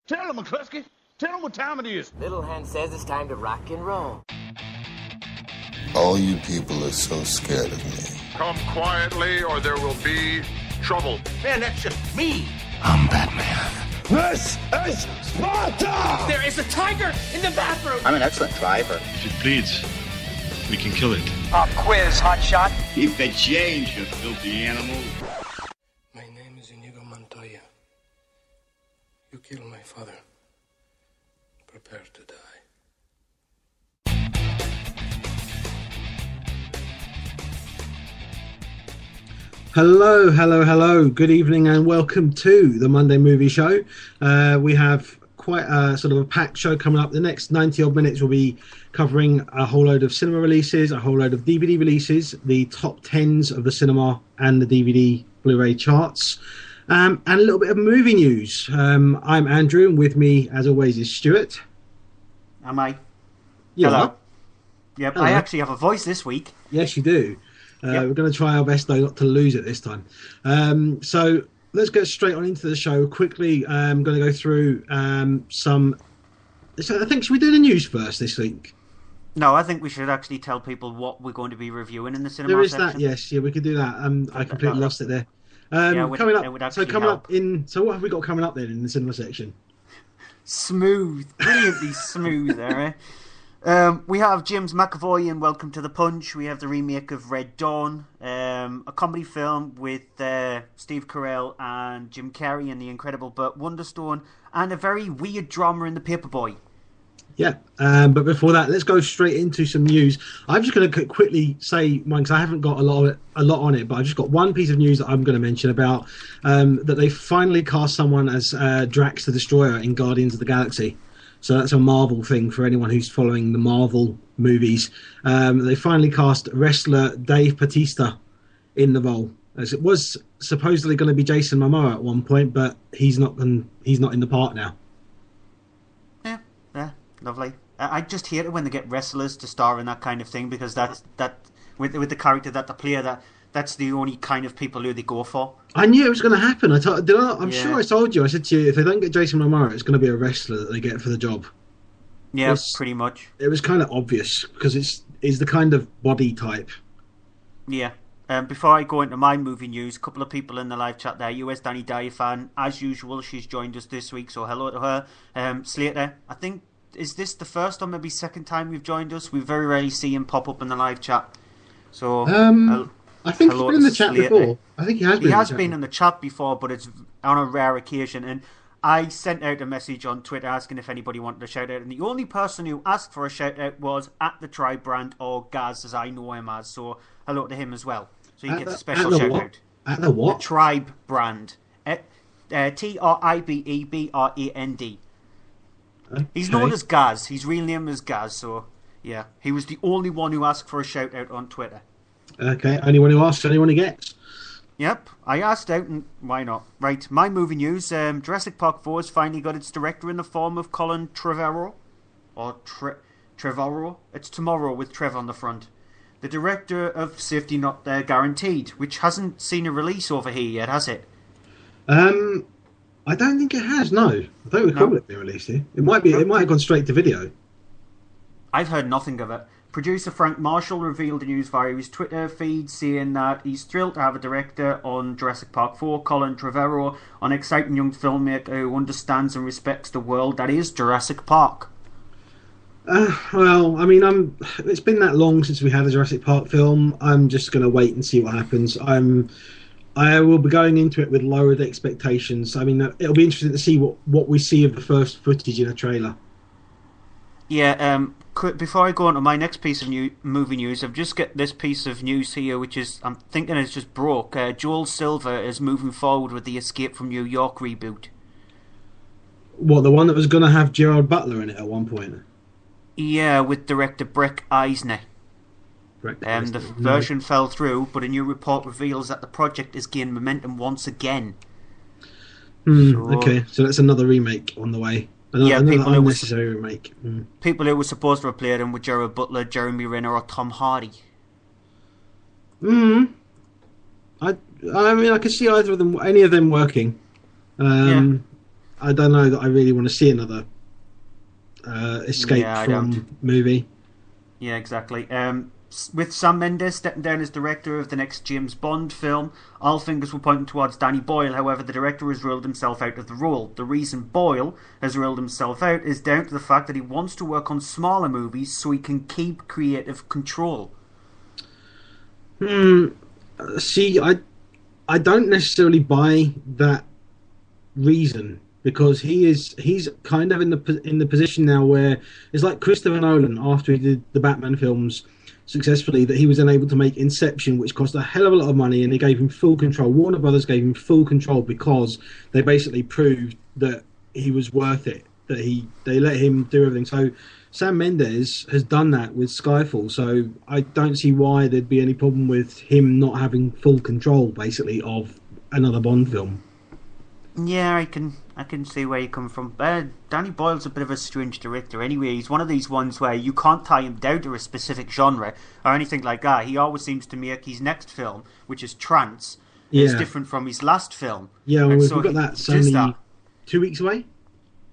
Tell him, McCluskey. Tell him what time it is. Little Hen says it's time to rock and roll. All you people are so scared of me. Come quietly or there will be trouble. Man, that's just me. I'm Batman. This is Sparta! There is a tiger in the bathroom! I'm an excellent driver. If it bleeds, we can kill it. Pop quiz, hotshot. Keep the change, you filthy animal. My name is Inigo Montoya. You killed my father. Prepare to die. Hello, hello, hello. Good evening and welcome to the Monday Movie Show. We have quite a sort of a packed show coming up. The next 90 odd minutes will be covering a whole load of cinema releases, a whole load of DVD releases, the top 10s of the cinema and the DVD Blu-ray charts, and a little bit of movie news. I'm Andrew, and with me, as always, is Stuart. Am I? Yeah. Hello. Yep, Hello. I actually have a voice this week. Yes, you do. Yep. We're going to try our best, though, not to lose it this time. So let's get straight on into the show. Quickly, I'm going to go through some... So I think, should we do the news first this week? No, I think we should actually tell people what we're going to be reviewing in the cinema There is section. that, yes. Yeah, we could do that. I completely lost it there. Yeah, coming it would actually help. So what have we got coming up then in the cinema section? Smooth. Brilliantly smooth there, eh? We have James McAvoy in Welcome to the Punch. We have the remake of Red Dawn, a comedy film with Steve Carell and Jim Carrey and the incredible Burt Wonderstone, and a very weird drama in The Paperboy. Yeah, but before that, let's go straight into some news. I'm just going to quickly say mine because I haven't got a lot on it, but I've just got one piece of news that I'm going to mention about that they finally cast someone as Drax the Destroyer in Guardians of the Galaxy. So that's a Marvel thing for anyone who's following the Marvel movies. They finally cast wrestler Dave Bautista in the role, as it was supposedly going to be Jason Momoa at one point, but he's not in the part now. Yeah, lovely. I just hate it when they get wrestlers to star in that kind of thing, because that with the character that they play, that's the only kind of people who they go for. I knew it was going to happen. I'm sure I told you. I said to you, if they don't get Jason Momoa, it's going to be a wrestler that they get for the job. Yeah, pretty much. It was kind of obvious because it's the kind of body type. Yeah. Before I go into my movie news, a couple of people in the live chat there. US Danny Dyer fan, as usual, she's joined us this week, so hello to her. Slater, I think, is this the first or maybe second time you've joined us? We very rarely see him pop up in the live chat. So, I think he's been in the chat before. I think he has been. He has been in the chat before, but it's on a rare occasion. And I sent out a message on Twitter asking if anybody wanted a shout out, and the only person who asked for a shout out was at the Tribe Brand, or Gaz, as I know him as. So hello to him as well. So he gets a special shout out. At the what? The Tribe Brand. TRIBEBRAND. Okay. He's known as Gaz. His real name is Gaz. So yeah, he was the only one who asked for a shout out on Twitter. Okay, anyone who asks, anyone who gets. Yep, I asked out, and why not? Right, my movie news. Jurassic Park 4 has finally got its director in the form of Colin Trevorrow. Or Trevorrow? It's tomorrow with Trev on the front. The director of Safety Not Guaranteed, which hasn't seen a release over here yet, has it? I don't think it has, no. I don't recall it being released here. It might have gone straight to video. I've heard nothing of it. Producer Frank Marshall revealed the news via his Twitter feed, saying that he's thrilled to have a director on Jurassic Park 4, Colin Trevorrow, an exciting young filmmaker who understands and respects the world that is Jurassic Park. Well, I mean, it's been that long since we had a Jurassic Park film. I'm just going to wait and see what happens. I will be going into it with lowered expectations. I mean, it'll be interesting to see what we see of the first footage in a trailer. Yeah, before I go on to my next piece of movie news, I've just got this piece of news here, which is, I'm thinking it's just broke. Joel Silver is moving forward with the Escape from New York reboot. What, the one that was going to have Gerard Butler in it at one point? Yeah, with director Breck Eisner. The version fell through, but a new report reveals that the project is gaining momentum once again. Okay, so that's another remake on the way. Another unnecessary remake. People who were supposed to have played him were Gerard Butler, Jeremy Renner, or Tom Hardy. I mean, I could see either of them, any of them working. I don't know that I really want to see another escape from movie. Yeah, exactly. With Sam Mendes stepping down as director of the next James Bond film, all fingers were pointing towards Danny Boyle. However, the director has ruled himself out of the role. The reason Boyle has ruled himself out is down to the fact that he wants to work on smaller movies so he can keep creative control. See, I don't necessarily buy that reason, because he's kind of in the position now where it's like Christopher Nolan after he did the Batman films successfully, that he was then able to make Inception, which cost a hell of a lot of money, and they gave him full control. Warner Brothers gave him full control because they basically proved that he was worth it, that they let him do everything. So Sam Mendes has done that with Skyfall, so I don't see why there'd be any problem with him not having full control, basically, of another Bond film. Yeah, I can see where you come from. Danny Boyle's a bit of a strange director anyway. He's one of these ones where you can't tie him down to a specific genre or anything like that. He always seems to make his next film, which is Trance, is different from his last film. Yeah, well, we've got that only 2 weeks away.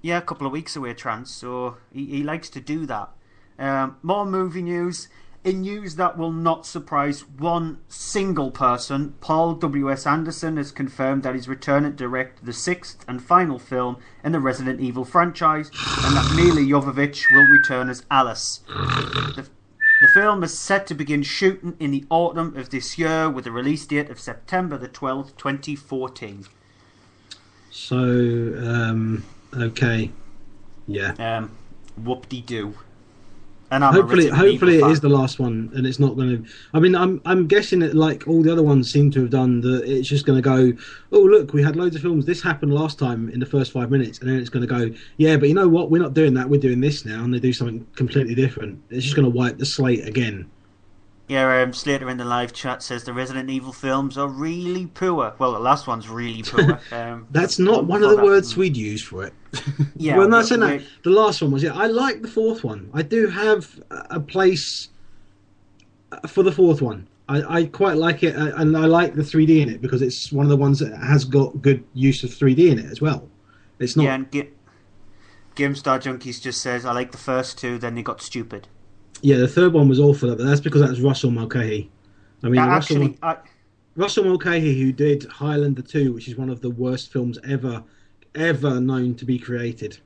Yeah, a couple of weeks away, Trance, so he likes to do that. More movie news. In news that will not surprise one single person, Paul W.S. Anderson has confirmed that he's returning to direct the sixth and final film in the Resident Evil franchise, and that Mila Jovovich will return as Alice. The film is set to begin shooting in the autumn of this year, with a release date of September the 12th, 2014. So, okay. Yeah. Whoop-de-doo. And hopefully it is the last one, and it's not going to. I mean, I'm guessing that, like all the other ones seem to have done, that it's just going to go, oh look, we had loads of films. This happened last time in the first 5 minutes, and then it's going to go, yeah, but you know what? We're not doing that. We're doing this now, and they do something completely different. It's just going to wipe the slate again. Yeah, Slater in the live chat says the Resident Evil films are really poor. Well, the last one's really poor. That's not one of the words we'd use for it. Yeah, well, no, saying that, the last one was, yeah, I like the fourth one. I do have a place for the fourth one. I quite like it, and I like the 3D in it, because it's one of the ones that has got good use of 3D in it as well. It's not. Yeah, and GameStar Junkies just says, I like the first two, then they got stupid. Yeah, the third one was awful, but that's because that was Russell Mulcahy. I mean, Russell Mulcahy, who did Highlander 2, which is one of the worst films ever known to be created.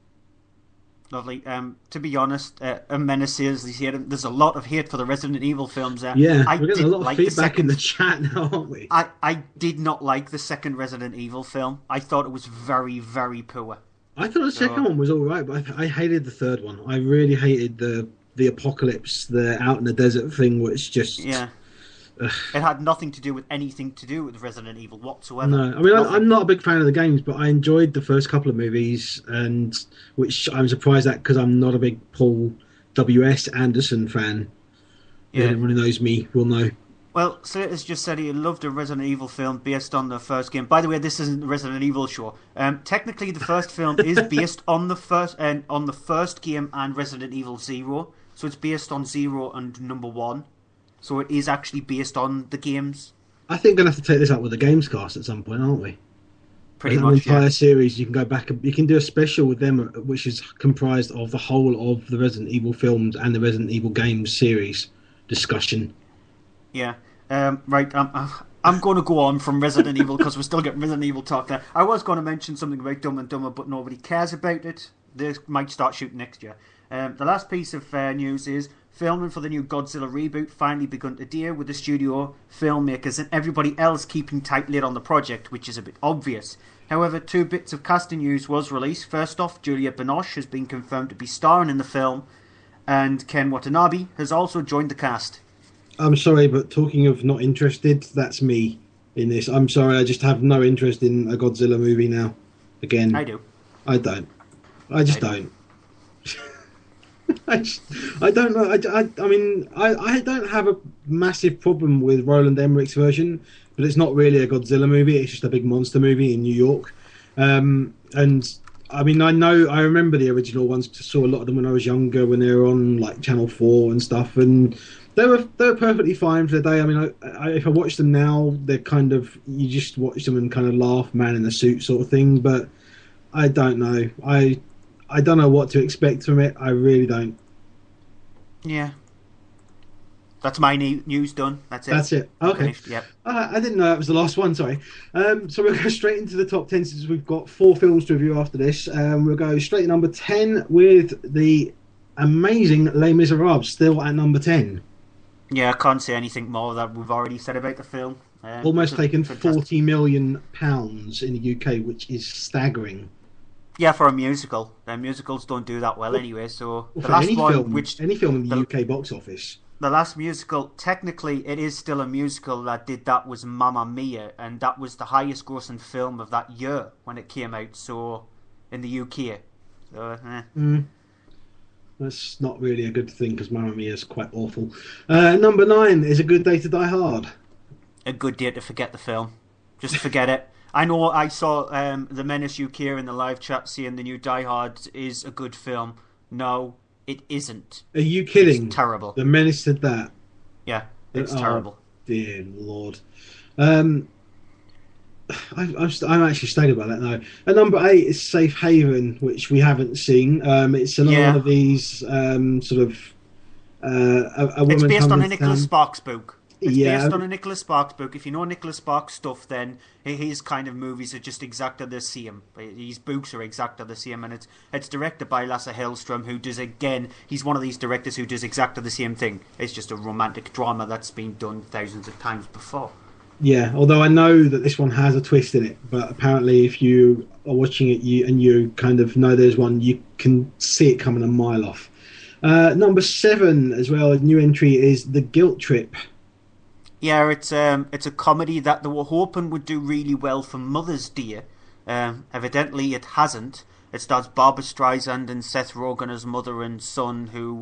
Lovely. To be honest, Menace says there's a lot of hate for the Resident Evil films. Yeah, we're getting a lot of feedback in the chat now, aren't we? I did not like the second Resident Evil film. I thought it was very, very poor. I thought the second one was all right, but I hated the third one. I really hated the apocalypse, the out in the desert thing, which just... Yeah. It had nothing to do with anything to do with Resident Evil whatsoever. No, I mean, I'm not a big fan of the games, but I enjoyed the first couple of movies, and which I'm surprised at, because I'm not a big Paul W.S. Anderson fan. Yeah. Anyone who knows me will know. Well, Slater's just said he loved a Resident Evil film based on the first game. By the way, this isn't the Resident Evil show. Technically, the first film is based on the first game and Resident Evil 0. So it's based on 0 and number 1. So it is actually based on the games. I think we're going to have to take this up with the Games Cast at some point, aren't we? Pretty much, the entire series, you can go back. You can do a special with them, which is comprised of the whole of the Resident Evil films and the Resident Evil games series discussion. Yeah. Right. I'm going to go on from Resident Evil, because we're still getting Resident Evil talk there. I was going to mention something about Dumb and Dumber, but nobody cares about it. They might start shooting next year. The last piece of news is filming for the new Godzilla reboot finally begun today, with the studio, filmmakers and everybody else keeping tight lid on the project, which is a bit obvious. However, 2 bits of casting news was released. First off, Juliette Binoche has been confirmed to be starring in the film, and Ken Watanabe has also joined the cast. I'm sorry, but talking of not interested, that's me in this. I'm sorry, I just have no interest in a Godzilla movie now. Again. I do. I don't. I just don't. I don't know. I mean, I don't have a massive problem with Roland Emmerich's version, but it's not really a Godzilla movie. It's just a big monster movie in New York. And I mean, I remember the original ones. Saw a lot of them when I was younger, when they were on like Channel 4 and stuff, and they were perfectly fine for the day. I mean, if I watch them now, they're kind of, you just watch them and kind of laugh, man in the suit sort of thing. But I don't know. I don't know what to expect from it. I really don't. Yeah. That's my news done. That's it. That's it. Okay. Finished. Yep. I didn't know that was the last one. Sorry. So we'll go straight into the top 10 since we've got 4 films to review after this. We'll go straight to number 10 with the amazing Les Miserables, still at number 10. Yeah, I can't say anything more that we've already said about the film. Almost taken £40 million in the UK, which is staggering. Yeah, for a musical. Musicals don't do that well anyway. So the last one, any film in the UK box office. The last musical, technically, it is still a musical that did that, was Mamma Mia, and that was the highest grossing film of that year when it came out. So in the UK, so. That's not really a good thing because Mamma Mia is quite awful. Number 9 is A Good Day to Die Hard. A good day to forget the film. Just forget it. I know I saw the Menace UK in the live chat saying the new Die Hard is a good film. No, it isn't. Are you kidding? It's terrible. The Menace said that. Yeah, it's terrible. Dear Lord. I'm actually stayed about that now. At number 8 is Safe Haven, which we haven't seen. It's another one of these sort of a woman. It's based on a Nicholas Sparks book. It's based on a Nicholas Sparks book. If you know Nicholas Sparks stuff, then his kind of movies are just exactly the same. His books are exactly the same, and it's directed by Lasse Hellström, who does, again, he's one of these directors who does exactly the same thing. It's just a romantic drama that's been done thousands of times before. Yeah, although I know that this one has a twist in it, but apparently if you are watching it you kind of know there's one, you can see it coming a mile off. Number 7 as well, a new entry, is The Guilt Trip. Yeah, it's a comedy that they were hoping would do really well for Mother's Day. Evidently it hasn't. It stars Barbra Streisand and Seth Rogen as mother and son who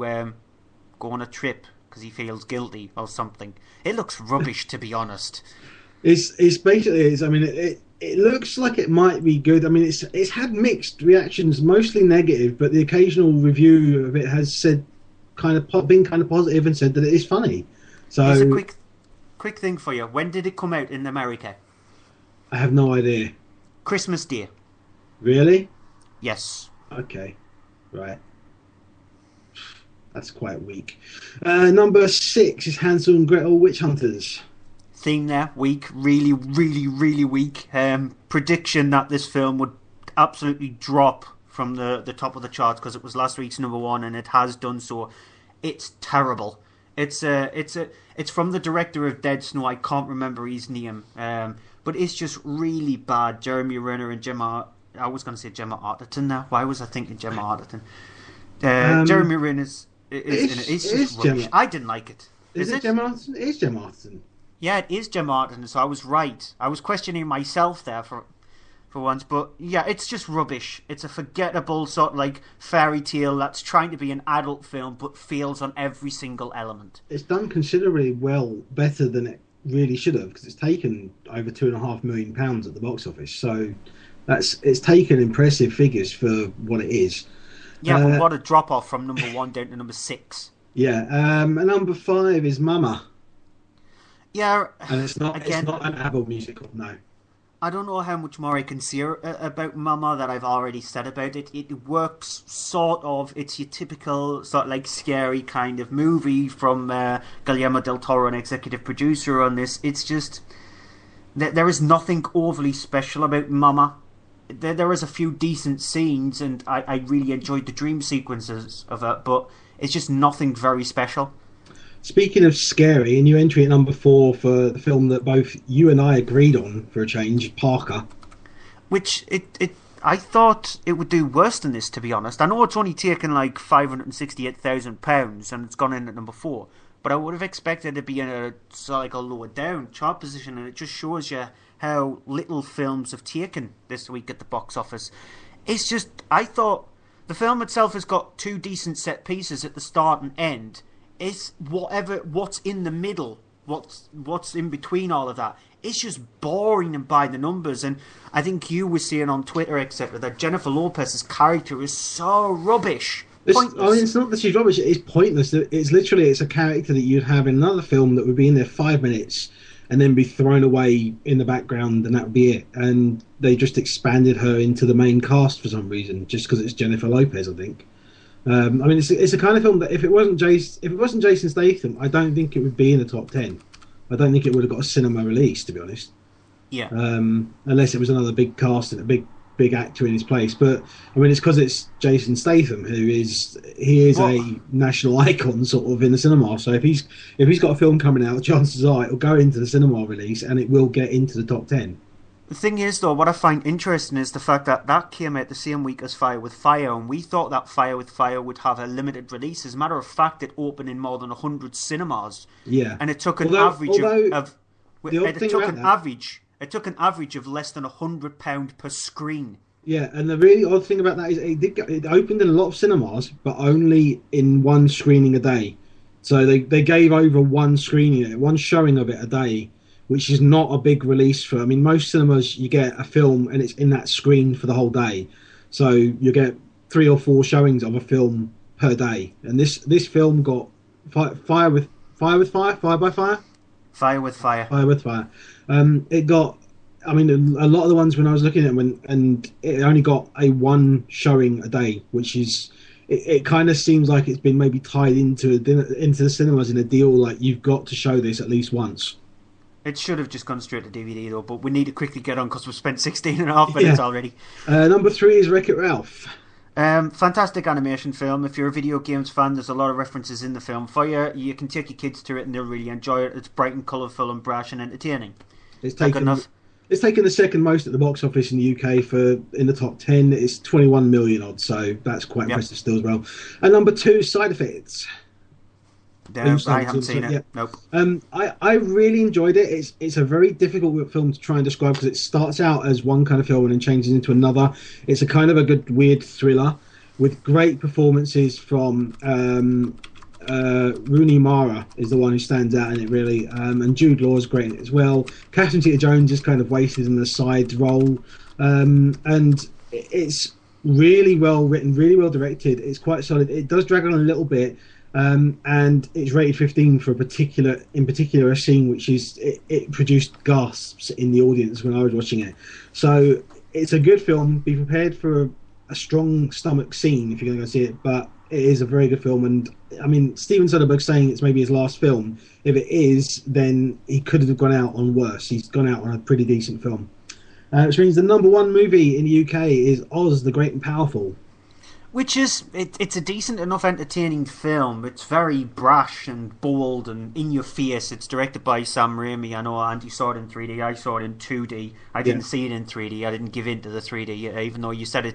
go on a trip because he feels guilty or something. It looks rubbish, to be honest. It's basically, I mean, it looks like it might be good. I mean, it's had mixed reactions, mostly negative, but the occasional review of it has said been kind of positive and said that it is funny. So here's a quick thing for you. When did it come out in America? I have no idea. Christmas Day. Really? Yes. Okay. Right. That's quite weak. Number 6 is Hansel and Gretel Witch Hunters. Theme there, weak. Really, really, really weak. Prediction that this film would absolutely drop from the top of the charts because it was last week's number 1 and it has done so. It's terrible. It's from the director of Dead Snow. I can't remember his name, but it's just really bad. Jeremy Renner and Gemma. I was going to say Gemma Arterton now. Why was I thinking Gemma Arterton? Jeremy Renner is in it. It's just rubbish. Gemma. I didn't like it. Is it Gemma Arterton? It is Gemma Arterton. Yeah, it is Gemma Arterton. So I was right. I was questioning myself there for once, but yeah, it's just rubbish. It's a forgettable sort of like fairy tale that's trying to be an adult film but fails on every single element. It's done considerably better than it really should have because it's taken over £2.5 million at the box office. So it's taken impressive figures for what it is. Yeah, but what a drop off from number 1 down to number 6. Yeah, number 5 is Mama. Yeah, and it's not an ABBA musical, no. I don't know how much more I can say about Mama that I've already said about it. It works sort of. It's your typical sort of like scary kind of movie from Guillermo del Toro, an executive producer on this. It's just there is nothing overly special about Mama. There is a few decent scenes, and I really enjoyed the dream sequences of it, but it's just nothing very special. Speaking of scary, a new entry at number 4 for the film that both you and I agreed on for a change, Parker. Which I thought it would do worse than this, to be honest. I know it's only taken like £568,000 and it's gone in at number 4, but I would have expected it to be in a lower down chart position, and it just shows you how little films have taken this week at the box office. It's just, I thought the film itself has got 2 decent set pieces at the start and end. It's what's in the middle, what's in between all of that. It's just boring and by the numbers. And I think you were saying on Twitter, etc., that Jennifer Lopez's character is so rubbish. It's not that she's rubbish. It's pointless. It's a character that you'd have in another film that would be in there 5 minutes, and then be thrown away in the background, and that would be it. And they just expanded her into the main cast for some reason, just because it's Jennifer Lopez, I think. I mean, it's a kind of film that if it wasn't Jason Statham, I don't think it would be in the top 10. I don't think it would have got a cinema release, to be honest. Yeah. Unless it was another big cast and a big actor in his place. But I mean, it's because it's Jason Statham, he is a national icon sort of in the cinema. So if he's got a film coming out, chances are it'll go into the cinema release and it will get into the top 10. The thing is, though, what I find interesting is the fact that came out the same week as Fire with Fire, and we thought that Fire with Fire would have a limited release. As a matter of fact, it opened in more than 100 cinemas. Yeah, and it took an It took an average of less than £100 per screen. Yeah, and the really odd thing about that is it opened in a lot of cinemas, but only in one screening a day. So they gave over one showing of it a day, which is not a big release for. I mean, most cinemas you get a film and it's in that screen for the whole day, so you get 3 or 4 showings of a film per day. And this film got Fire with Fire. It got. I mean, a lot of the ones when I was looking at them, and it only got a one showing a day, which is. It kind of seems like it's been maybe tied into the cinemas in a deal like you've got to show this at least once. It should have just gone straight to DVD though, but we need to quickly get on because we've spent 16.5 minutes already. Number 3 is Wreck-It Ralph. Fantastic animation film. If you're a video games fan, there's a lot of references in the film for you. You can take your kids to it and they'll really enjoy it. It's bright and colourful and brash and entertaining. It's taken the second most at the box office in the UK in the top 10. It's 21 million odd, so that's quite impressive still as well. And number 2, Side Effects. I haven't seen it. Nope. I really enjoyed it. It's a very difficult film to try and describe because it starts out as one kind of film and then changes into another. It's a kind of a good weird thriller with great performances from Rooney Mara is the one who stands out in it really, and Jude Law is great in it as well. Catherine Zeta-Jones is kind of wasted in the side role, and it's really well written, really well directed. It's quite solid. It does drag on a little bit. And it's rated 15 for a particular scene which is it produced gasps in the audience when I was watching it. So it's a good film. Be prepared for a strong stomach scene if you're going to go see it, but it is a very good film. And I mean, Steven Soderbergh's saying it's maybe his last film. If it is, then he could have gone out on worse. He's gone out on a pretty decent film, which means the number 1 movie in the UK is Oz the Great and Powerful. Which is, it's a decent enough entertaining film. It's very brash and bold and in your face. It's directed by Sam Raimi. I know Andy saw it in 3D. I saw it in 2D. I didn't see it in 3D. I didn't give in to the 3D, even though you said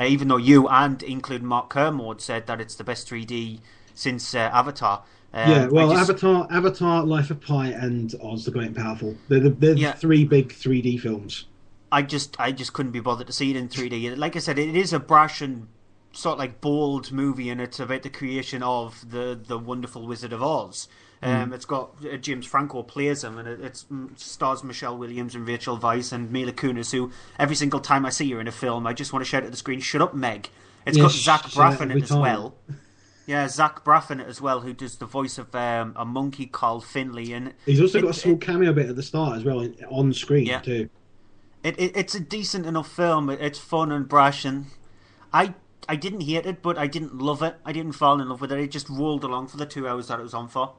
even though you and including Mark Kermode said that it's the best 3D since Avatar. Avatar, Life of Pi, and Oz the Great and Powerful. They're the 3 big 3D films. I just couldn't be bothered to see it in 3D. Like I said, it is a brash and sort of like bold movie, and it's about the creation of the wonderful Wizard of Oz. It's got James Franco plays him, and it stars Michelle Williams and Rachel Weisz and Mila Kunis, who every single time I see her in a film, I just want to shout at the screen, "Shut up, Meg!" It's got Zach Braff in it as well. Yeah, Zach Braff in it as well, who does the voice of a monkey called Finley, and he's also got a small cameo bit at the start as well on screen too. It's a decent enough film. It's fun and brash, and I didn't hate it, but I didn't love it. I didn't fall in love with it. It just rolled along for the 2 hours that it was on for.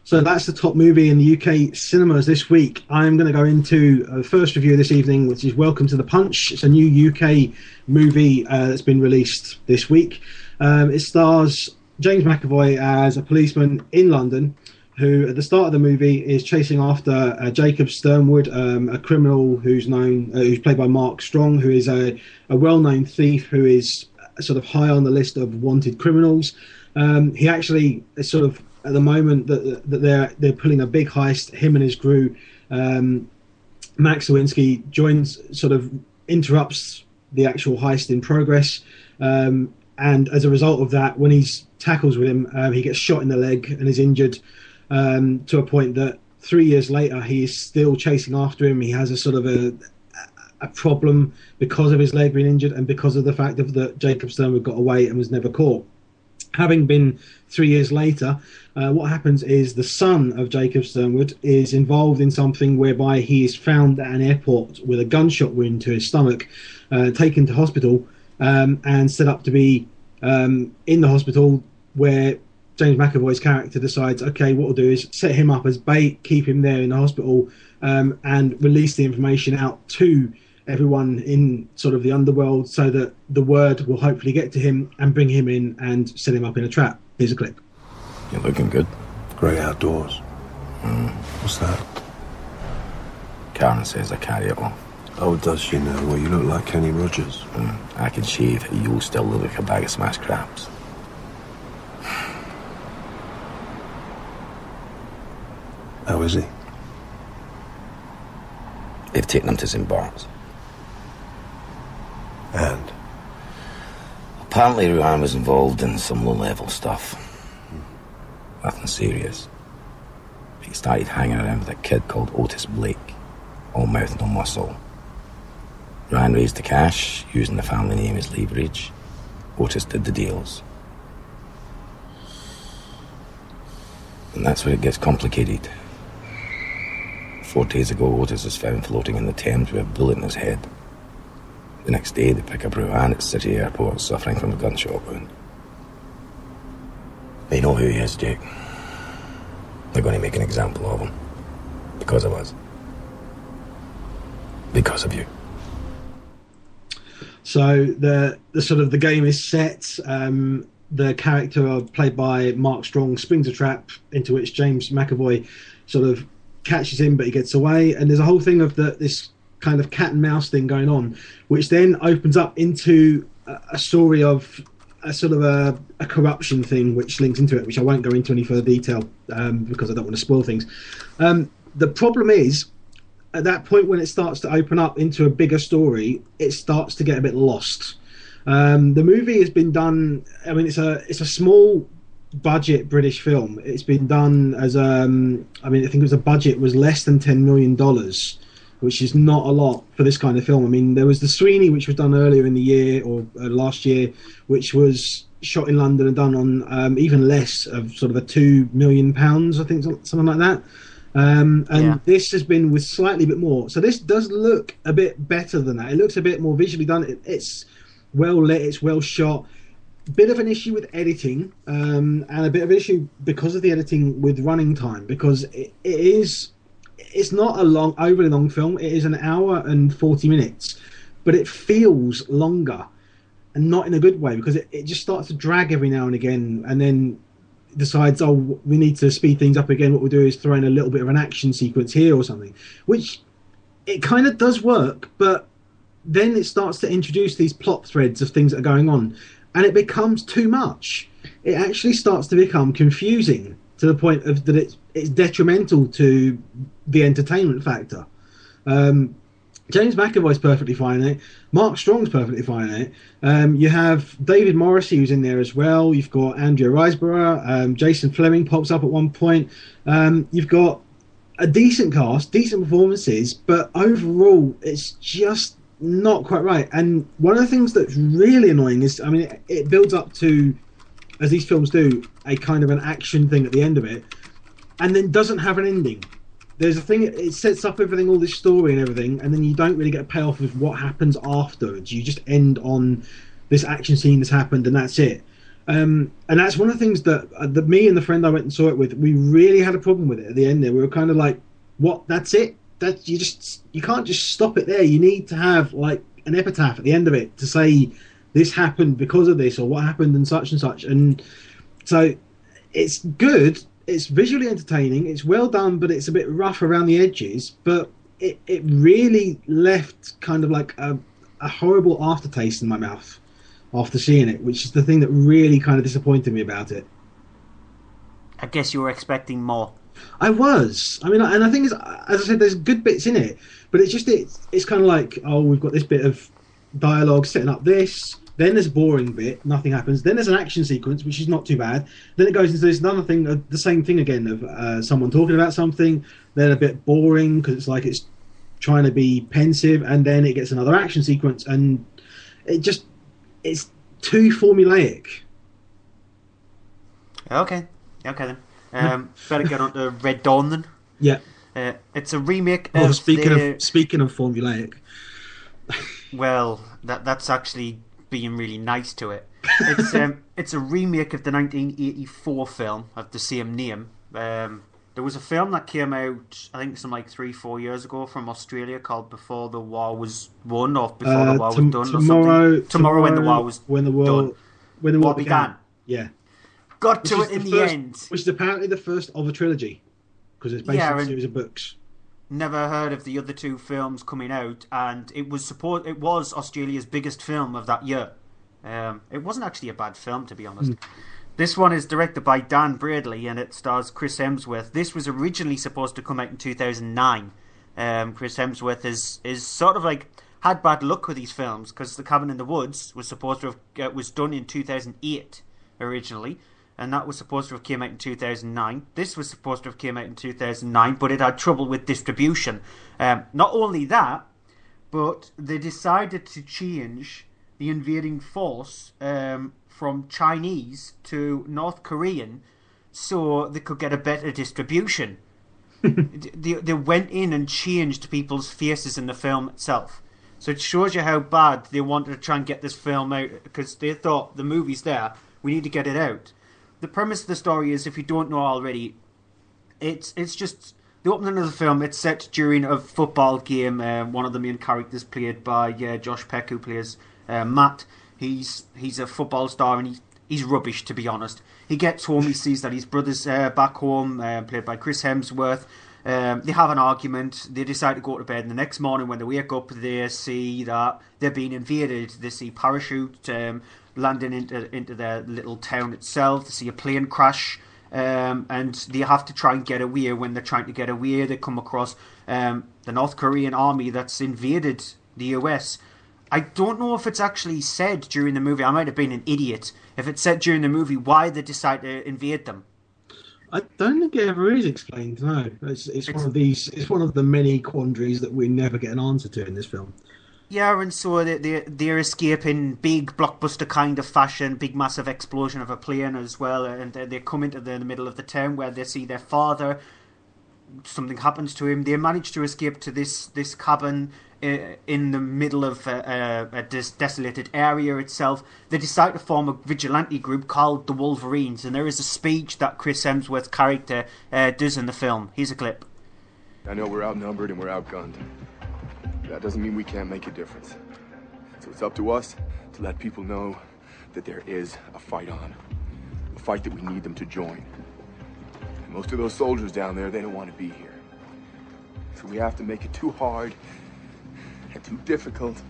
So that's the top movie in the UK cinemas this week. I'm going to go into the first review this evening, which is Welcome to the Punch. It's a new UK movie that's been released this week. It stars James McAvoy as a policeman in London who, at the start of the movie, is chasing after Jacob Sternwood, a criminal who's played by Mark Strong, who is a well-known thief who is sort of high on the list of wanted criminals. He actually is sort of, at the moment that they're pulling a big heist, him and his crew, Max Lewinsky interrupts the actual heist in progress, and as a result of that, when he tackles with him, he gets shot in the leg and is injured. To a point that 3 years later he is still chasing after him. He has a sort of a problem because of his leg being injured and because of the fact that Jacob Sternwood got away and was never caught. having been 3 years later, what happens is the son of Jacob Sternwood is involved in something whereby he is found at an airport with a gunshot wound to his stomach, taken to hospital, and set up to be in the hospital, where James McAvoy's character decides, okay, what we'll do is set him up as bait, keep him there in the hospital, and release the information out to everyone in sort of the underworld, so that the word will hopefully get to him and bring him in and set him up in a trap. Here's a clip. You're looking good. Great outdoors. What's that? Karen says I carry it off. Oh, does she know? Well, you look like Kenny Rogers. I can shave. You still look like a bag of smashed crabs. How is he? They've taken him to St. Bart's. And? Apparently Ruan was involved in some low-level stuff. Nothing serious. He started hanging around with a kid called Otis Blake. All mouth, no muscle. Ruan raised the cash, using the family name as leverage. Otis did the deals. And that's where it gets complicated. 4 days ago, Otis is found floating in the Thames with a bullet in his head. The next day, they pick up Ruan at City Airport, suffering from a gunshot wound. They know who he is, Jake. They're going to make an example of him. Because of us. Because of you. So the sort of the game is set. The character played by Mark Strong springs a trap into which James McAvoy sort of catches him, but he gets away. And there's a whole thing of this kind of cat and mouse thing going on, which then opens up into a story of a sort of a corruption thing, which links into it, which I won't go into any further detail because I don't want to spoil things. The problem is, at that point when it starts to open up into a bigger story, it starts to get a bit lost. The movie has been done. I mean, it's a small budget British film. It's been done as I think it was the budget was less than $10 million, which is not a lot for this kind of film. I mean, there was the Sweeney, which was done earlier in the year or last year, which was shot in London and done on even less of sort of a £2 million, I think, something like that. This has been with slightly bit more. So this does look a bit better than that. It looks a bit more visually done. It's well lit. It's well shot. Bit of an issue with editing, and a bit of an issue because of the editing with running time, because it's not a overly long film. It is an hour and 40 minutes, but it feels longer, and not in a good way, because it just starts to drag every now and again, and then decides, oh, we need to speed things up again. What we'll do is throw in a little bit of an action sequence here or something, which it kind of does work, but then it starts to introduce these plot threads of things that are going on, and it becomes too much. It actually starts to become confusing to the point of that it's detrimental to the entertainment factor. James McAvoy's perfectly fine in it. Mark Strong's perfectly fine in it. You have David Morrissey, who's in there as well. You've got Andrea Riseborough. Jason Fleming pops up at one point. You've got a decent cast, decent performances, but overall it's just not quite right. And one of the things that's really annoying is, I mean, it builds up to, as these films do, a kind of an action thing at the end of it, and then doesn't have an ending. There's a thing, it sets up everything, all this story and everything, and then you don't really get a payoff with what happens afterwards. You just end on this action scene that's happened, and that's it. And that's one of the things that me and the friend I went and saw it with, we really had a problem with it at the end there. We were kind of like, what, that's it? You can't just stop it there. You need to have like an epitaph at the end of it to say this happened because of this, or what happened and such and such. And so it's good. It's visually entertaining. It's well done, but it's a bit rough around the edges. But it really left kind of like a horrible aftertaste in my mouth after seeing it, which is the thing that really kind of disappointed me about it. I guess you were expecting more. I was. I mean, and I think, as I said, there's good bits in it, but it's kind of like, oh, we've got this bit of dialogue setting up this. Then there's a boring bit, nothing happens. Then there's an action sequence, which is not too bad. Then it goes into this another thing, the same thing again, of someone talking about something. Then a bit boring because it's like it's trying to be pensive, and then it gets another action sequence, and it's too formulaic. Okay then. Better get on to Red Dawn then. Yeah. It's a remake Oh, of speaking of formulaic. Well, that's actually being really nice to it. It's a remake of the 1984 film of the same name. There was a film that came out, I think, some like 3-4 years ago from Australia called Before the War Was Won or Before the War Was Done or something. Tomorrow when the war was done. When the war began. Yeah. Got to it in the end. Which is apparently the first of a trilogy because it's based on a series of books. Never heard of the other two films coming out, and it was Australia's biggest film of that year. It wasn't actually a bad film, to be honest. This one is directed by Dan Bradley, and it stars Chris Hemsworth. This was originally supposed to come out in 2009. Chris Hemsworth is sort of like had bad luck with these films because The Cabin in the Woods was supposed to have was done in 2008 originally, and that was supposed to have came out in 2009. This was supposed to have came out in 2009, but it had trouble with distribution. Not only that, but they decided to change the invading force from Chinese to North Korean so they could get a better distribution. They went in and changed people's faces in the film itself. So it shows you how bad they wanted to try and get this film out because they thought the movie's there, we need to get it out. The premise of the story is, if you don't know already, it's just the opening of the film. It's set during a football game. One of the main characters played by Josh Peck, who plays Matt. He's a football star and he's rubbish, to be honest. He gets home, he sees that his brother's back home, played by Chris Hemsworth. They have an argument. They decide to go to bed. And the next morning, when they wake up, they see that they're being invaded. They see parachute landing into their little town itself. They see a plane crash, and they have to try and get away. When they're trying to get away, they come across the North Korean army that's invaded the US. I don't know if it's actually said during the movie. I might have been an idiot. If it's said during the movie why they decide to invade them. I don't think it ever is explained. No, it's one of these. It's one of the many quandaries that we never get an answer to in this film. Yeah, and so they're escaping big blockbuster kind of fashion, big massive explosion of a plane as well, and they come into the middle of the town where they see their father. Something happens to him. They manage to escape to this cabin in the middle of a desolated area itself. They decide to form a vigilante group called the Wolverines, and there is a speech that Chris Hemsworth's character does in the film. Here's a clip. I know we're outnumbered and we're outgunned. That doesn't mean we can't make a difference. So it's up to us to let people know that there is a fight on. A fight that we need them to join. And most of those soldiers down there, they don't want to be here. So we have to make it too hard and too difficult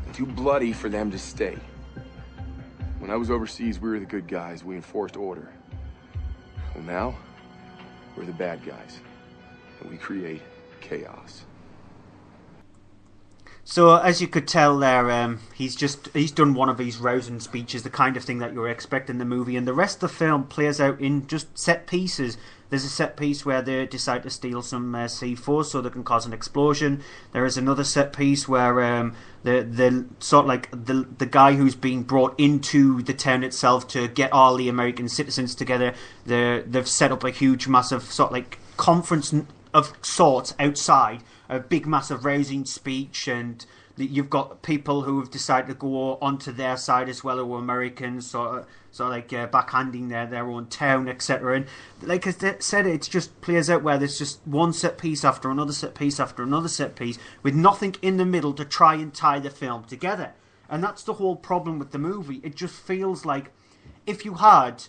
and too bloody for them to stay. When I was overseas, we were the good guys. We enforced order. Well, now, we're the bad guys. And we create chaos. So, as you could tell there, he's done one of these rousing speeches, the kind of thing that you were expecting in the movie, and the rest of the film plays out in just set pieces. There's a set piece where they decide to steal some C4 so they can cause an explosion. There is another set piece where the sort of like the guy who's being brought into the town itself to get all the American citizens together, they've set up a huge, massive sort of like conference of sorts outside, a big, massive rousing speech, and you've got people who have decided to go onto their side as well, who are Americans, sort of like backhanding their own town, etc. And like I said, it just plays out where there's just one set piece after another set piece after another set piece, with nothing in the middle to try and tie the film together. And that's the whole problem with the movie. It just feels like if you had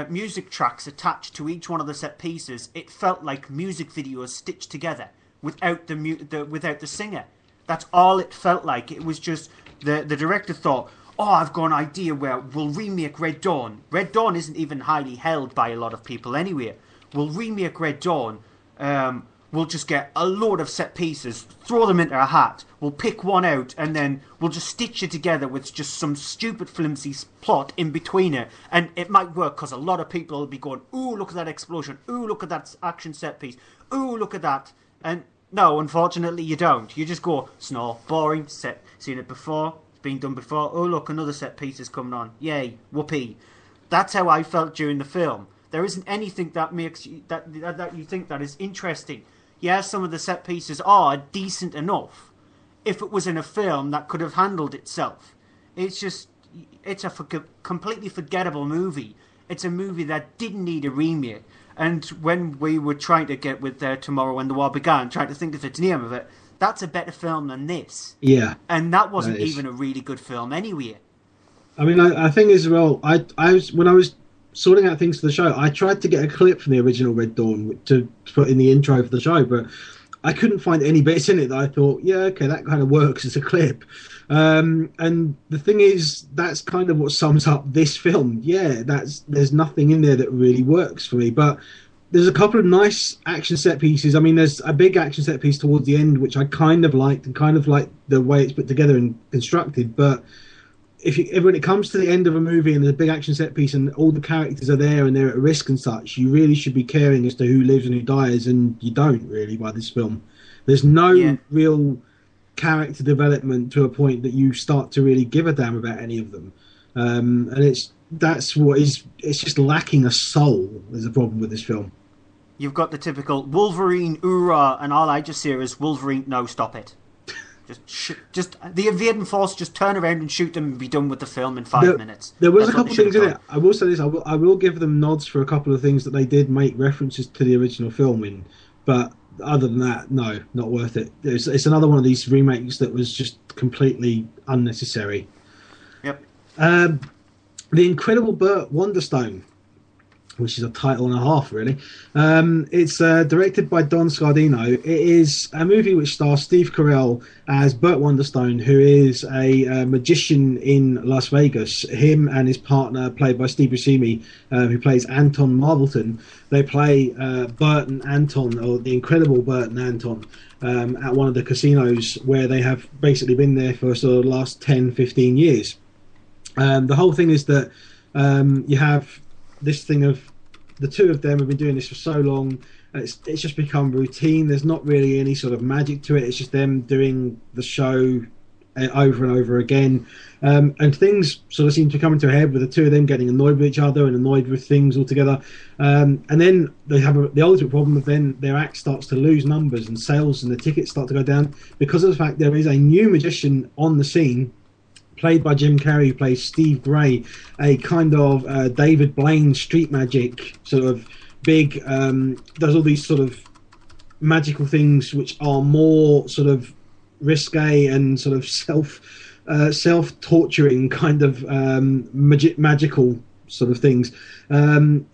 music tracks attached to each one of the set pieces, it felt like music videos stitched together without the singer. That's all it felt like. It was just the director thought, oh, I've got an idea where we'll remake Red Dawn. Red Dawn isn't even highly held by a lot of people anyway. We'll remake Red Dawn. We'll just get a load of set pieces, throw them into a hat. We'll pick one out, and then we'll just stitch it together with just some stupid flimsy plot in between it. And it might work because a lot of people will be going, ooh, look at that explosion. Ooh, look at that action set piece. Ooh, look at that. And no, unfortunately, you don't. You just go, snore, boring, seen it before, it's been done before. Oh, look, another set piece is coming on. Yay, whoopee. That's how I felt during the film. There isn't anything that makes you, that you think that is interesting. Yeah, some of the set pieces are decent enough. If it was in a film that could have handled itself, it's a completely forgettable movie. It's a movie that didn't need a remake. And when we were trying to get with Tomorrow When the War Began, trying to think of the name of it, that's a better film than this. Yeah. And that wasn't even a really good film anyway. I mean, I think as well, I was, when I was sorting out things for the show, I tried to get a clip from the original Red Dawn to put in the intro for the show, but I couldn't find any bits in it that I thought, yeah, okay, that kind of works as a clip. And the thing is, that's kind of what sums up this film. Yeah, there's nothing in there that really works for me, but there's a couple of nice action set pieces. I mean, there's a big action set piece towards the end, which I kind of liked, and kind of like the way it's put together and constructed, but if when it comes to the end of a movie and there's a big action set piece and all the characters are there and they're at risk and such, you really should be caring as to who lives and who dies, and you don't really by this film. There's no real character development to a point that you start to really give a damn about any of them, and it's just lacking a soul. There's a problem with this film. You've got the typical Wolverine, hoorah, and all I just hear is Wolverine, no, stop it. Just the invading force, just turn around and shoot them and be done with the film in 5 minutes. There was a couple of things in it. I will say this, I will give them nods for a couple of things that they did make references to the original film in, but other than that, no, not worth it. It's another one of these remakes that was just completely unnecessary. Yep. The Incredible Burt Wonderstone, which is a title and a half, really. It's directed by Don Scardino. It is a movie which stars Steve Carell as Burt Wonderstone, who is a magician in Las Vegas. Him and his partner, played by Steve Buscemi, who plays Anton Marvelton, they play Burt and Anton, or the Incredible Burt and Anton, at one of the casinos where they have basically been there for sort of the last 10, 15 years. The whole thing is that you have this thing of the two of them have been doing this for so long, it's just become routine. There's not really any sort of magic to it. It's just them doing the show over and over again, and things sort of seem to come into a head with the two of them getting annoyed with each other and annoyed with things altogether, and then they have the ultimate problem of then their act starts to lose numbers and sales and the tickets start to go down because of the fact there is a new magician on the scene, played by Jim Carrey, who plays Steve Gray, a kind of David Blaine street magic sort of big, does all these sort of magical things which are more sort of risque and sort of self-torturing kind of magical sort of things.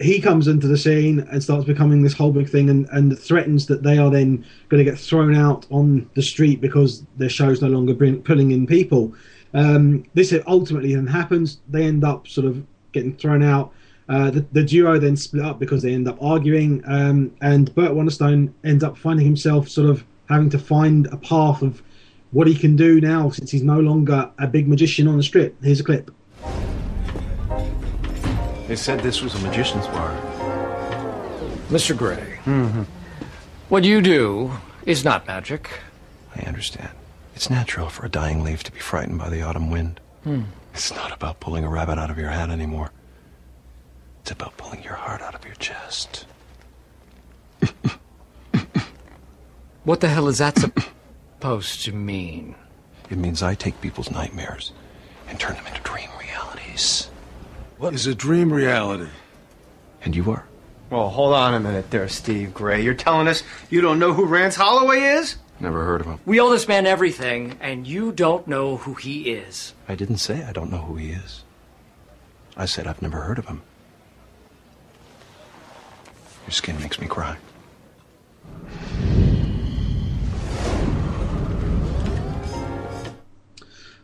He comes into the scene and starts becoming this whole big thing, and threatens that they are then going to get thrown out on the street because their show's no longer pulling in people. This ultimately then happens. They end up sort of getting thrown out. The duo then split up because they end up arguing, and Burt Wonderstone ends up finding himself sort of having to find a path of what he can do now since he's no longer a big magician on the strip. Here's a clip. They said this was a magician's bar. Mr. Gray, what you do is not magic. I understand. It's natural for a dying leaf to be frightened by the autumn wind. It's not about pulling a rabbit out of your hat anymore. It's about pulling your heart out of your chest. What the hell is that supposed to mean? It means I take people's nightmares and turn them into dream realities. What is a dream reality? And you are? Well, hold on a minute there, Steve Gray. You're telling us you don't know who Rance Holloway is? Never heard of him. We owe this man everything, and you don't know who he is. I didn't say I don't know who he is. I said I've never heard of him. Your skin makes me cry.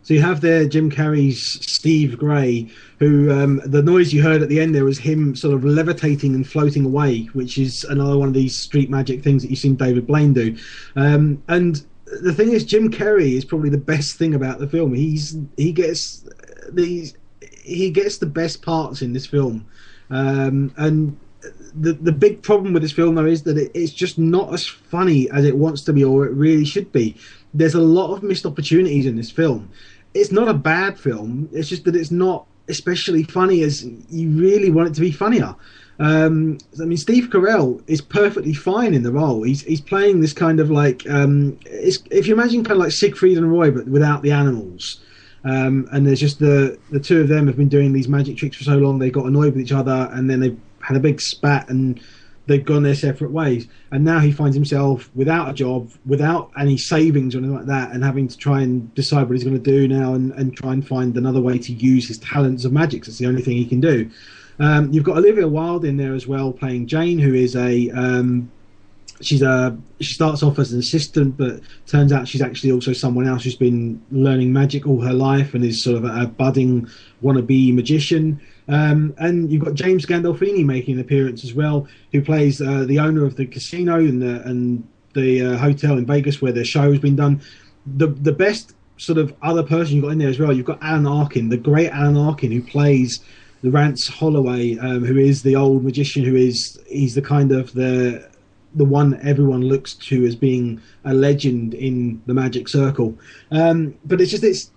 So you have there Jim Carrey's Steve Gray, who the noise you heard at the end there was him sort of levitating and floating away, which is another one of these street magic things that you've seen David Blaine do. And the thing is, Jim Carrey is probably the best thing about the film. He gets the best parts in this film, and the big problem with this film though is that it's just not as funny as it wants to be, or it really should be. There's a lot of missed opportunities in this film. It's not a bad film. It's just that it's not especially funny as you really want it to be funnier. I mean, Steve Carell is perfectly fine in the role. He's playing this kind of like, if you imagine kind of like Siegfried and Roy, but without the animals. And there's just the two of them have been doing these magic tricks for so long, they got annoyed with each other, and then they've had a big spat, and they've gone their separate ways. And now he finds himself without a job, without any savings or anything like that, and having to try and decide what he's going to do now, and try and find another way to use his talents of magic. It's the only thing he can do. You've got Olivia Wilde in there as well, playing Jane, who is she starts off as an assistant, but turns out she's actually also someone else who's been learning magic all her life and is sort of a budding wannabe magician. And you've got James Gandolfini making an appearance as well, who plays the owner of the casino and the hotel in Vegas where the show has been done. The best sort of other person you've got in there as well, you've got Alan Arkin, the great Alan Arkin, who plays the Rance Holloway, who is the old magician, he's the kind of the one everyone looks to as being a legend in the magic circle. But it's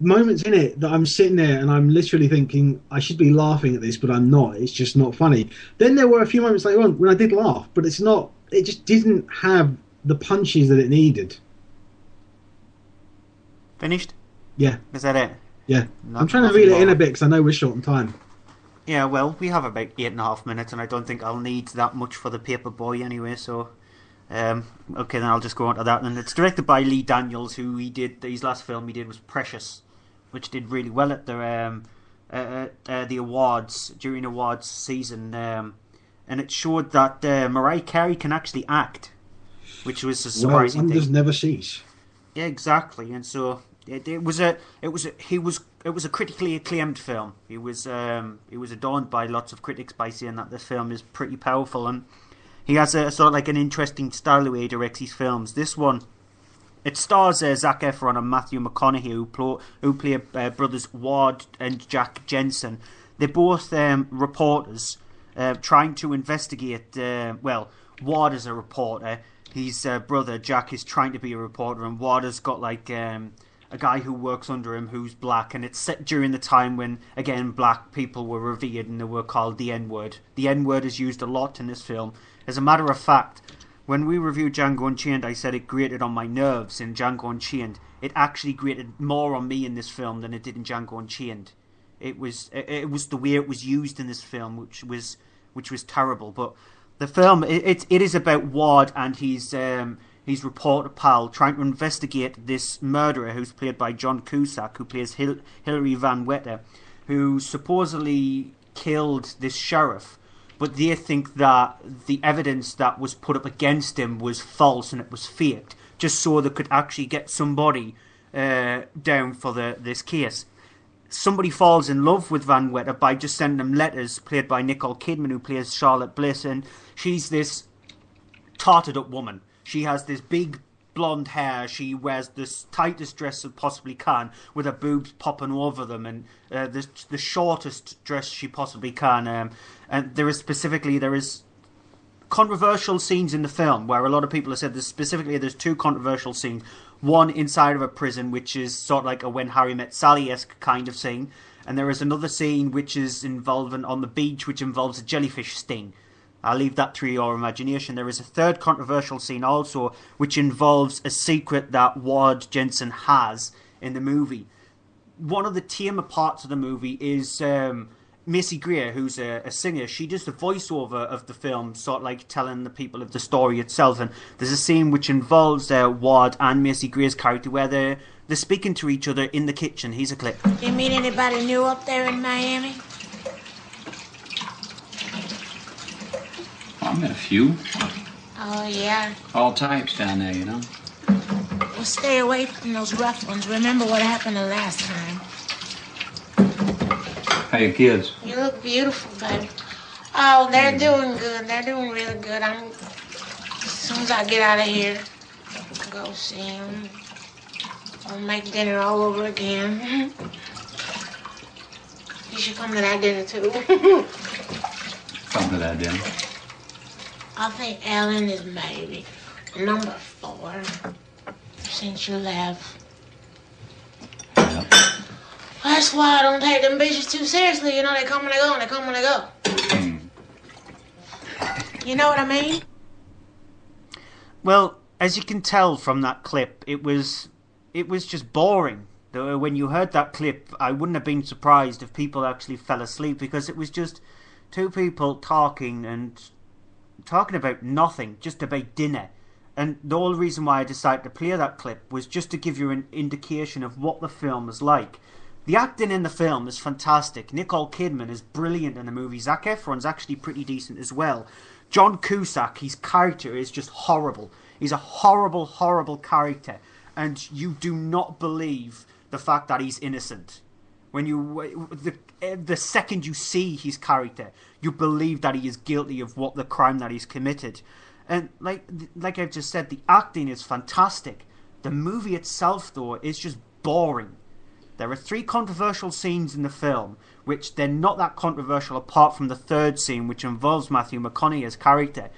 moments in it that I'm sitting there and I'm literally thinking I should be laughing at this, but I'm not. It's just not funny. Then there were a few moments later on when I did laugh, but it just didn't have the punches that it needed. Finished? Yeah. Is that it? Yeah. I'm trying to reel it in a bit because I know we're short on time. Yeah, well, we have about 8.5 minutes, and I don't think I'll need that much for the paper boy anyway, so... okay, then I'll just go on to that. And it's directed by Lee Daniels, who his last film he did was Precious, which did really well at the awards, during awards season. And it showed that Mariah Carey can actually act, which was a surprising thing. Wonders never cease. Yeah, exactly. And so... It was a critically acclaimed film. He was adorned by lots of critics by saying that this film is pretty powerful, and he has a sort of like an interesting style the way he directs his films. This one, it stars Zac Efron and Matthew McConaughey, who play brothers Ward and Jack Jensen. They're both reporters trying to investigate. Ward is a reporter. His brother Jack is trying to be a reporter, and Ward has got like a guy who works under him who's black, and it's set during the time when, again, black people were revered and they were called the N-word. The N-word is used a lot in this film. As a matter of fact, when we reviewed Django Unchained, I said it grated on my nerves in Django Unchained. It actually grated more on me in this film than it did in Django Unchained. It was the way it was used in this film, which was terrible. But the film, it is about Ward and his reporter pal trying to investigate this murderer who's played by John Cusack, who plays Hilary Van Wetter, who supposedly killed this sheriff, but they think that the evidence that was put up against him was false and it was faked, just so they could actually get somebody down for this case. Somebody falls in love with Van Wetter by just sending him letters, played by Nicole Kidman, who plays Charlotte Bliss, and she's this tarted up woman. She has this big blonde hair. She wears this tightest dress she possibly can, with her boobs popping over them, and the shortest dress she possibly can. And there is controversial scenes in the film where a lot of people have said there's two controversial scenes. One inside of a prison, which is sort of like a When Harry Met Sally-esque kind of scene, and there is another scene which is involving on the beach, which involves a jellyfish sting. I'll leave that to your imagination. There is a third controversial scene also, which involves a secret that Ward Jensen has in the movie. One of the tamer parts of the movie is Macy Gray, who's a singer. She does the voiceover of the film, sort of like telling the people of the story itself. And there's a scene which involves Ward and Macy Gray's character where they're speaking to each other in the kitchen. Here's a clip. You meet anybody new up there in Miami? I met a few. Oh, yeah? All types down there, you know. Well, stay away from those rough ones. Remember what happened the last time. How your kids? You look beautiful, baby. Oh, they're doing good. They're doing really good. As soon as I get out of here, I'll go see them. I'll make dinner all over again. You should come to that dinner, too. Come to that dinner. I think Ellen is maybe number 4 since you left. Yep. That's why I don't take them bitches too seriously. You know, they come and they go, and they come and they go. You know what I mean? Well, as you can tell from that clip, it was just boring. When you heard that clip, I wouldn't have been surprised if people actually fell asleep, because it was just two people talking about nothing, just about dinner. And the whole reason why I decided to play that clip was just to give you an indication of what the film is like. The acting in the film is fantastic. Nicole Kidman is brilliant in the movie. Zac Efron's actually pretty decent as well. John Cusack, his character is just horrible. He's a horrible, horrible character. And you do not believe the fact that he's innocent. When the second you see his character, you believe that he is guilty of the crime that he's committed. And like I've just said, the acting is fantastic. The movie itself, though, is just boring. There are 3 controversial scenes in the film, which they're not that controversial apart from the third scene, which involves Matthew McConaughey's character.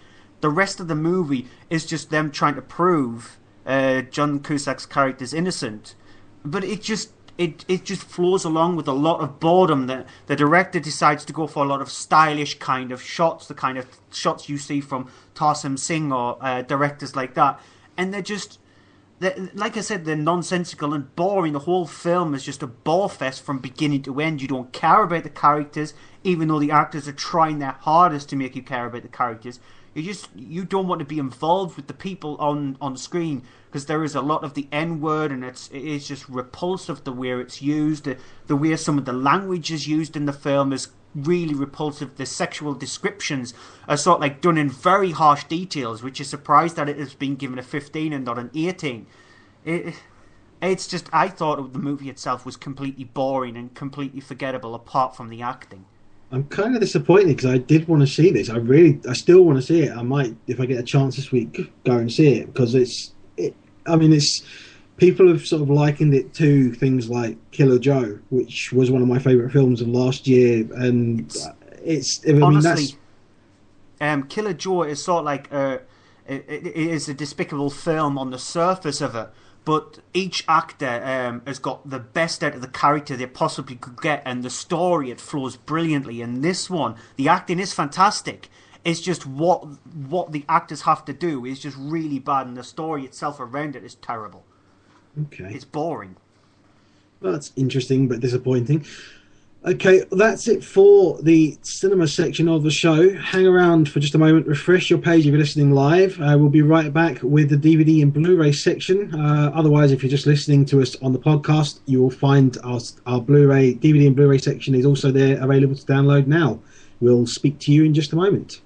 The rest of the movie is just them trying to prove John Cusack's character's innocent. But it just flows along with a lot of boredom. The director decides to go for a lot of stylish kind of shots, the kind of shots you see from Tarsem Singh or directors like that. And like I said, they're nonsensical and boring. The whole film is just a bore fest from beginning to end. You don't care about the characters, even though the actors are trying their hardest to make you care about the characters. You don't want to be involved with the people on screen, because there is a lot of the N-word, and it is just repulsive the way it's used. The way some of the language is used in the film is really repulsive. The sexual descriptions are sort of like done in very harsh details, which is surprised that it has been given a 15 and not an 18. It's just, I thought the movie itself was completely boring and completely forgettable apart from the acting. I'm kind of disappointed because I did want to see this. I still want to see it. I might, if I get a chance this week, go and see it, because it's people have sort of likened it to things like Killer Joe, which was one of my favourite films of last year, and honestly, Killer Joe is sort of like it is a despicable film on the surface of it. But each actor has got the best out of the character they possibly could get, and the story, it flows brilliantly. And this one, the acting is fantastic. It's just what the actors have to do is just really bad, and the story itself around it is terrible. Okay. It's boring. Well, that's interesting but disappointing. Okay, that's it for the cinema section of the show. Hang around for just a moment, refresh your page if you're listening live. We'll be right back with the DVD and Blu-ray section. Otherwise, if you're just listening to us on the podcast, you will find our Blu-ray, DVD and Blu-ray section is also there, available to download now. We'll speak to you in just a moment.